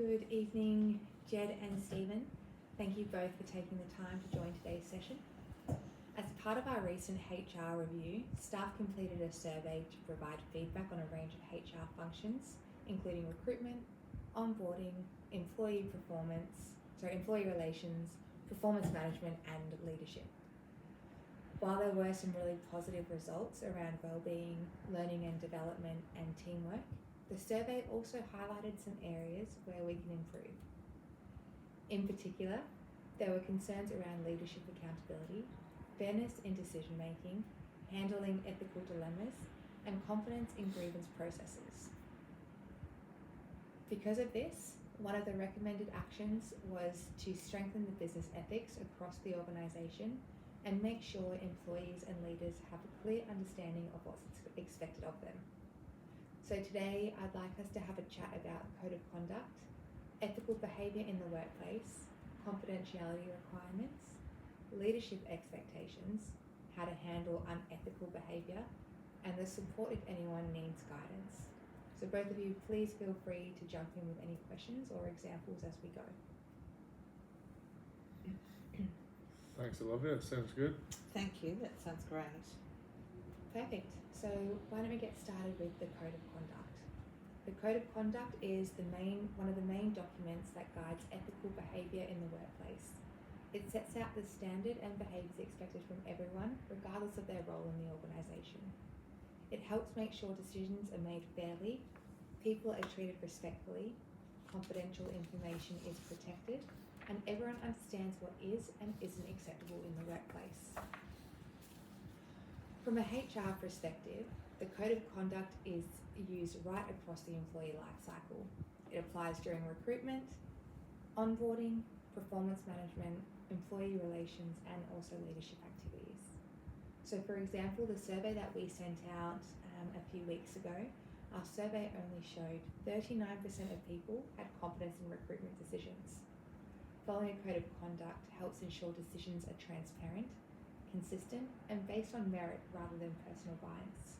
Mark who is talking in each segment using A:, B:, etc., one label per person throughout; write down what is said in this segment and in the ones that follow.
A: Good evening, Jed and Stephen. Thank you both for taking the time to join today's session. As part of our recent HR review, staff completed a survey to provide feedback on a range of HR functions, including recruitment, onboarding, employee relations, performance management, and leadership. While there were some really positive results around wellbeing, learning and development, and teamwork, the survey also highlighted some areas where we can improve. In particular, there were concerns around leadership accountability, fairness in decision making, handling ethical dilemmas, and confidence in grievance processes. Because of this, one of the recommended actions was to strengthen the business ethics across the organisation and make sure employees and leaders have a clear understanding of what's expected of them. So today I'd like us to have a chat about code of conduct, ethical behaviour in the workplace, confidentiality requirements, leadership expectations, how to handle unethical behaviour, and the support if anyone needs guidance. So both of you, please feel free to jump in with any questions or examples as we go.
B: Thanks, Olivia. It sounds good.
C: Thank you, that sounds great.
A: Perfect. So why don't we get started with the Code of Conduct. The Code of Conduct is one of the main documents that guides ethical behaviour in the workplace. It sets out the standard and behaviours expected from everyone, regardless of their role in the organisation. It helps make sure decisions are made fairly, people are treated respectfully, confidential information is protected, and everyone understands what is and isn't acceptable in the workplace. From a HR perspective, the Code of Conduct is used right across the employee life cycle. It applies during recruitment, onboarding, performance management, employee relations, and also leadership activities. So for example, the survey that we sent out a few weeks ago, our survey only showed 39% of people had confidence in recruitment decisions. Following a Code of Conduct helps ensure decisions are transparent, consistent, and based on merit rather than personal bias.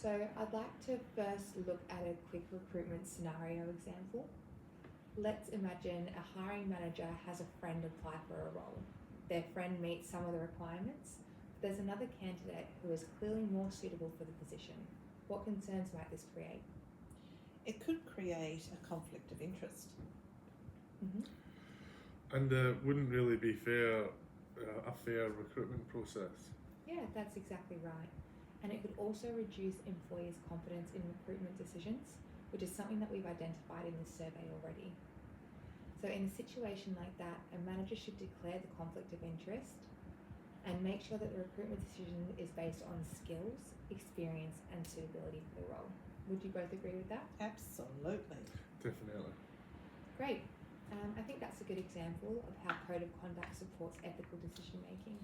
A: So I'd like to first look at a quick recruitment scenario example. Let's imagine a hiring manager has a friend apply for a role. Their friend meets some of the requirements, but there's another candidate who is clearly more suitable for the position. What concerns might this create?
C: It could create a conflict of interest.
B: And wouldn't really be a fair recruitment process.
A: Yeah, that's exactly right. And it could also reduce employees' confidence in recruitment decisions, which is something that we've identified in this survey already. So in a situation like that, a manager should declare the conflict of interest and make sure that the recruitment decision is based on skills, experience, and suitability for the role. Would you both agree with that?
C: Absolutely.
B: Definitely.
A: Great. I think that's a good example of how Code of Conduct supports ethical decision making.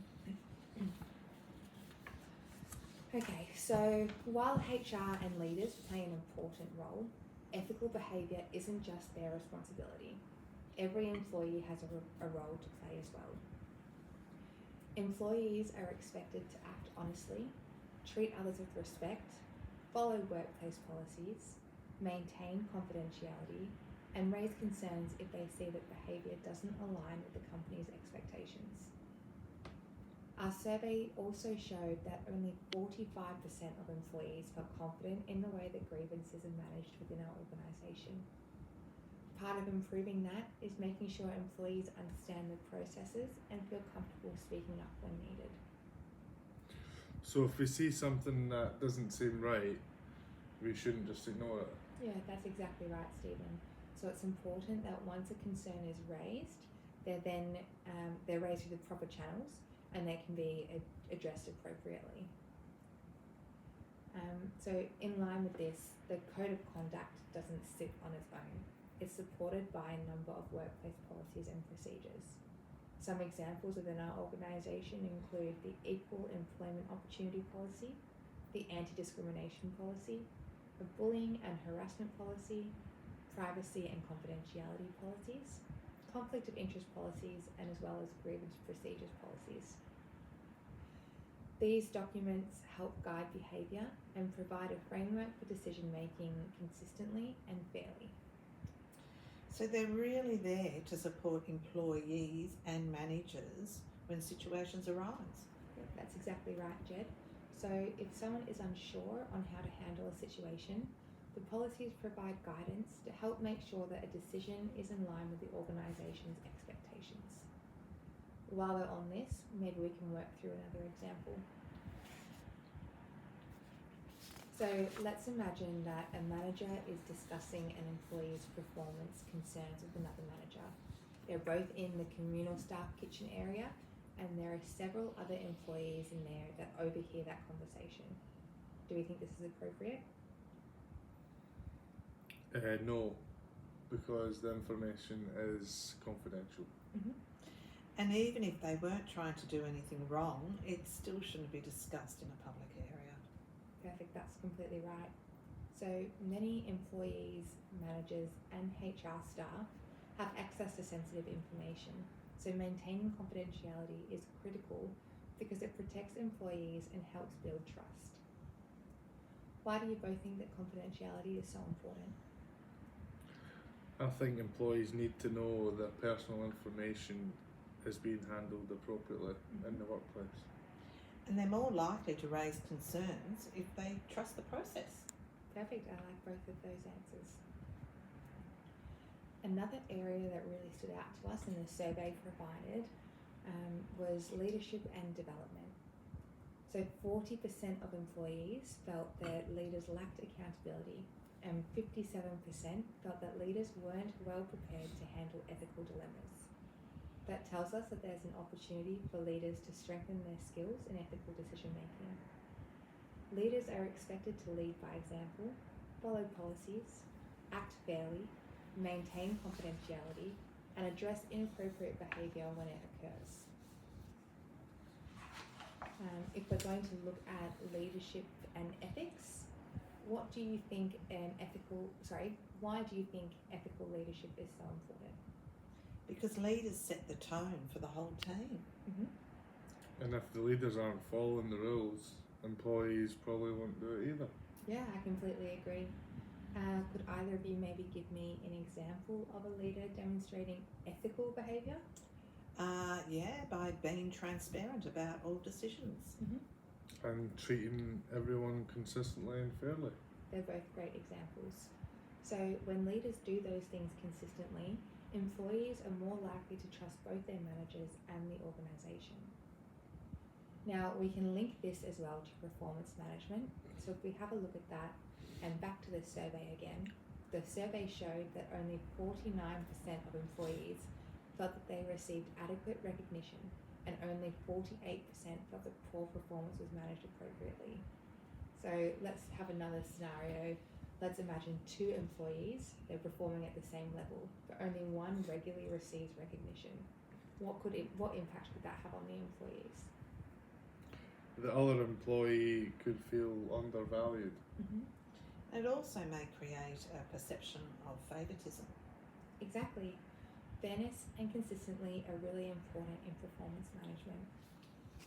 A: Okay, so while HR and leaders play an important role, ethical behaviour isn't just their responsibility. Every employee has a role to play as well. Employees are expected to act honestly, treat others with respect, follow workplace policies, maintain confidentiality, and raise concerns if they see that behaviour doesn't align with the company's expectations. Our survey also showed that only 45% of employees felt confident in the way that grievances are managed within our organisation. Part of improving that is making sure employees understand the processes and feel comfortable speaking up when needed.
B: So if we see something that doesn't seem right, we shouldn't just ignore it.
A: Yeah, that's exactly right, Stephen. So it's important that once a concern is raised, they're raised through the proper channels and they can be addressed appropriately. So in line with this, the Code of Conduct doesn't sit on its own. It's supported by a number of workplace policies and procedures. Some examples within our organisation include the Equal Employment Opportunity Policy, the Anti-Discrimination Policy, a Bullying and Harassment Policy, privacy and confidentiality policies, conflict of interest policies, and as well as grievance procedures policies. These documents help guide behaviour and provide a framework for decision making consistently and fairly.
C: So they're really there to support employees and managers when situations arise.
A: Yep, that's exactly right, Jed. So if someone is unsure on how to handle a situation, the policies provide guidance to help make sure that a decision is in line with the organisation's expectations. While we're on this, maybe we can work through another example. So let's imagine that a manager is discussing an employee's performance concerns with another manager. They're both in the communal staff kitchen area, and there are several other employees in there that overhear that conversation. Do we think this is appropriate?
B: No, because the information is confidential.
C: And even if they weren't trying to do anything wrong, it still shouldn't be discussed in a public area.
A: Perfect, that's completely right. So many employees, managers, and HR staff have access to sensitive information. So maintaining confidentiality is critical because it protects employees and helps build trust. Why do you both think that confidentiality is so important?
B: I think employees need to know that personal information is being handled appropriately in the workplace.
C: And they're more likely to raise concerns if they trust the process.
A: Perfect, I like both of those answers. Another area that really stood out to us in the survey provided was leadership and development. So 40% of employees felt that leaders lacked accountability, and 57% felt that leaders weren't well prepared to handle ethical dilemmas. That tells us that there's an opportunity for leaders to strengthen their skills in ethical decision making. Leaders are expected to lead by example, follow policies, act fairly, maintain confidentiality, and address inappropriate behaviour when it occurs. If we're going to look at leadership and ethics, why do you think ethical leadership is so important?
C: Because leaders set the tone for the whole team.
B: And if the leaders aren't following the rules, employees probably won't do it either.
A: Yeah, I completely agree. Could either of you maybe give me an example of a leader demonstrating ethical behaviour?
C: By being transparent about all decisions.
B: And treating everyone consistently and fairly.
A: They're both great examples. So when leaders do those things consistently, employees are more likely to trust both their managers and the organisation. Now we can link this as well to performance management. So if we have a look at that and back to the survey again, the survey showed that only 49% of employees felt that they received adequate recognition, and only 48% felt that poor performance was managed appropriately. So let's have another scenario. Let's imagine two employees, they're performing at the same level, but only one regularly receives recognition. What impact could that have on the employees?
B: The other employee could feel undervalued.
C: It also may create a perception of favouritism.
A: Exactly. Fairness and consistency are really important in performance management.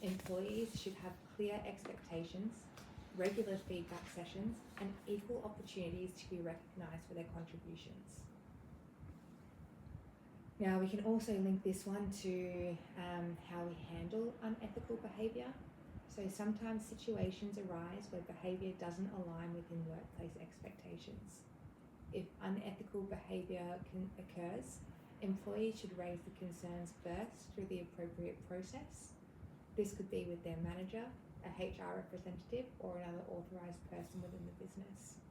A: Employees should have clear expectations, regular feedback sessions, and equal opportunities to be recognised for their contributions. Now we can also link this one to how we handle unethical behaviour. So sometimes situations arise where behaviour doesn't align within workplace expectations. If unethical behaviour occurs, employees should raise the concerns first through the appropriate process. This could be with their manager, a HR representative, or another authorised person within the business.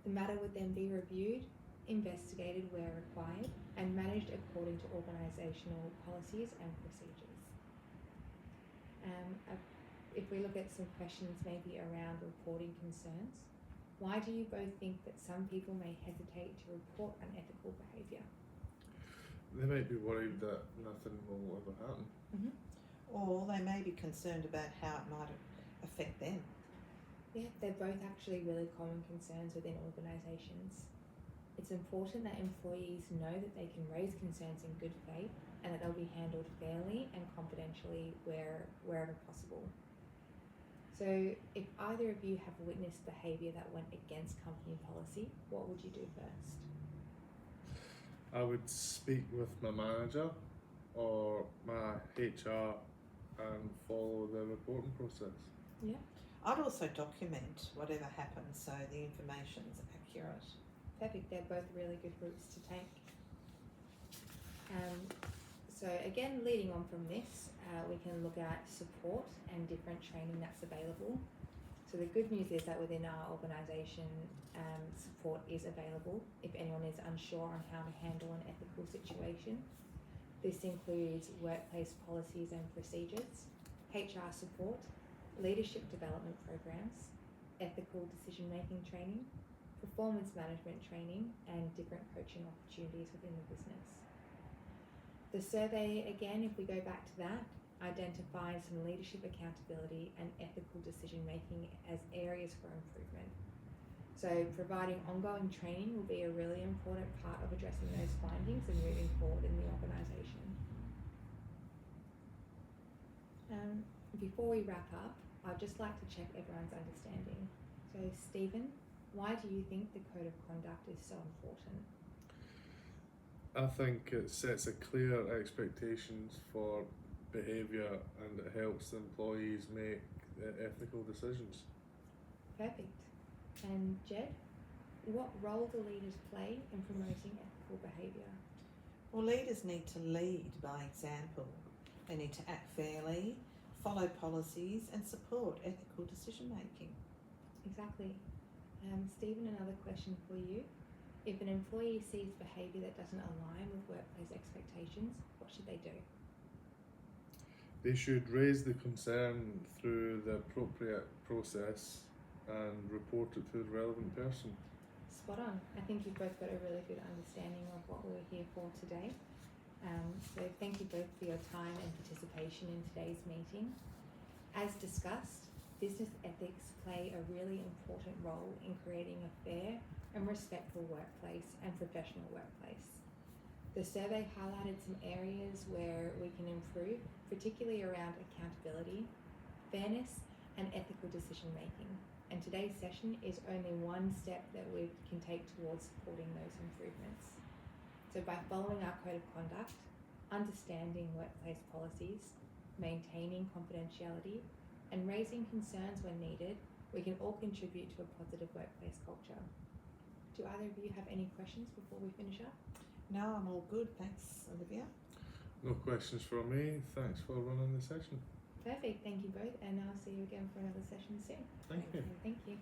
A: The matter would then be reviewed, investigated where required, and managed according to organisational policies and procedures. If we look at some questions maybe around reporting concerns, why do you both think that some people may hesitate to report unethical behaviour?
B: They might be worried that nothing will ever happen.
C: Or they may be concerned about how it might affect them.
A: Yeah, they're both actually really common concerns within organisations. It's important that employees know that they can raise concerns in good faith and that they'll be handled fairly and confidentially wherever possible. So if either of you have witnessed behaviour that went against company policy, what would you do first?
B: I would speak with my manager or my HR and follow the reporting process.
C: I'd also document whatever happens so the information's accurate.
A: Perfect. They're both really good routes to take. So again, leading on from this, we can look at support and different training that's available. So the good news is that within our organisation, support is available if anyone is unsure on how to handle an ethical situation. This includes workplace policies and procedures, HR support, leadership development programs, ethical decision-making training, performance management training, and different coaching opportunities within the business. The survey, again, if we go back to that, identifies some leadership accountability and ethical decision-making as areas for improvement. So providing ongoing training will be a really important part of addressing those findings and moving forward in the organisation. Before we wrap up, I'd just like to check everyone's understanding. So Stephen, why do you think the Code of Conduct is so important?
B: I think it sets a clear expectations for behaviour and it helps the employees make ethical decisions.
A: Perfect. And Jed, what role do leaders play in promoting ethical behaviour?
C: Well, leaders need to lead by example. They need to act fairly, follow policies, and support ethical decision making.
A: Exactly. Stephen, another question for you. If an employee sees behaviour that doesn't align with workplace expectations, what should they do?
B: They should raise the concern through the appropriate process and report it to the relevant person.
A: Spot on. I think you've both got a really good understanding of what we're here for today. So thank you both for your time and participation in today's meeting. As discussed, business ethics play a really important role in creating a fair and respectful workplace and professional workplace. The survey highlighted some areas where we can improve, particularly around accountability, fairness, and ethical decision making. And today's session is only one step that we can take towards supporting those improvements. So by following our Code of Conduct, understanding workplace policies, maintaining confidentiality, and raising concerns when needed, we can all contribute to a positive workplace culture. Do either of you have any questions before we finish up?
C: No, I'm all good. Thanks, Olivia.
B: No questions from me. Thanks for running the session.
A: Perfect. Thank you both, and I'll see you again for another session soon.
B: Thank you.
A: Thank you.